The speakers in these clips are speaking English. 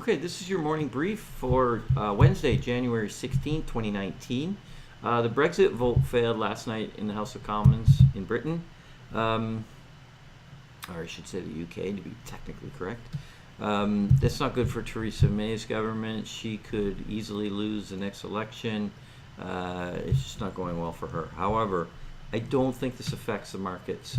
Okay, this is your morning brief for Wednesday, January 16th, 2019. The Brexit vote failed last night in the House of Commons in Britain, or I should say the UK to be technically correct. That's not good for Theresa May's government. She could easily lose the next election. It's just not going well for her. However, I don't think this affects the markets.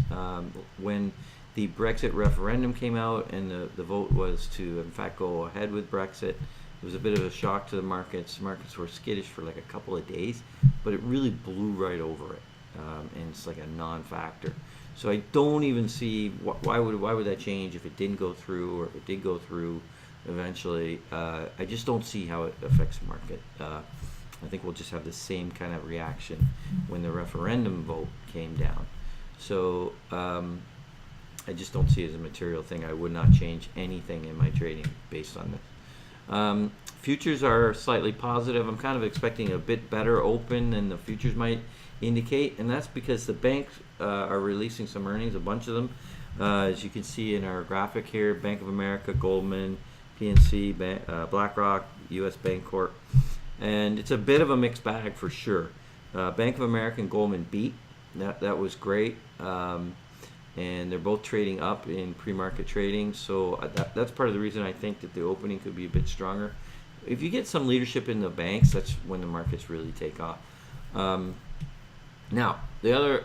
When the Brexit referendum came out and the vote was to, in fact, go ahead with Brexit, it was a bit of a shock to the markets. Markets were skittish for like a couple of days, but it really blew right over it, and it's like a non-factor. So I don't even see why would that change if it didn't go through, or if it did go through eventually. I just don't see how it affects the market. I think we'll just have the same kind of reaction when the referendum vote came down. So I just don't see it as a material thing. I would not change anything in my trading based on this. Futures are slightly positive. I'm kind of expecting a bit better open than the futures might indicate, and that's because the banks are releasing some earnings, a bunch of them. As you can see in our graphic here, Bank of America, Goldman, PNC, BlackRock, US Bancorp. And it's a bit of a mixed bag for sure. Bank of America and Goldman beat. That was great. And they're both trading up in pre-market trading. So that's part of the reason I think that the opening could be a bit stronger. If you get some leadership in the banks, that's when the markets really take off. Now, the other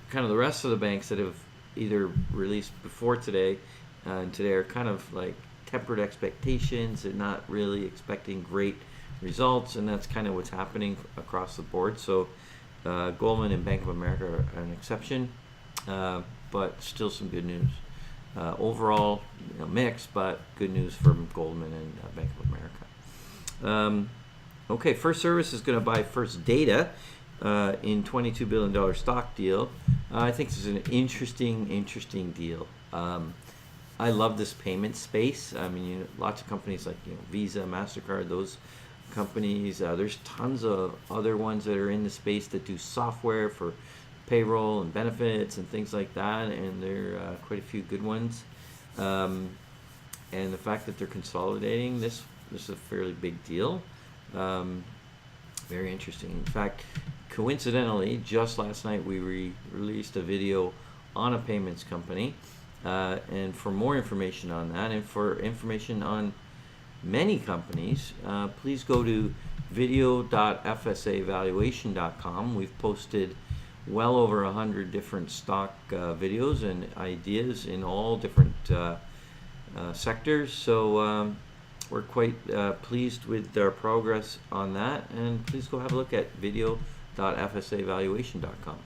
kind of the rest of the banks that have either released before today and today are kind of like tempered expectations. They're not really expecting great results, and that's kind of what's happening across the board. So Goldman and Bank of America are an exception, but still some good news. Overall, mixed, but good news from Goldman and Bank of America. Okay, First Service is going to buy First Data in $22 billion stock deal. I think this is an interesting deal. I love this payment space. I mean, lots of companies like Visa, MasterCard, those companies. There's tons of other ones that are in the space that do software for payroll and benefits and things like that, and there are quite a few good ones. And the fact that they're consolidating, this is a fairly big deal. Very interesting. In fact, coincidentally, just last night we released a video on a payments company, and for more information on that and for information on many companies, please go to video.fsavaluation.com. We've posted well over 100 different stock videos and ideas in all different sectors. So we're quite pleased with our progress on that, and please go have a look at video.fsavaluation.com.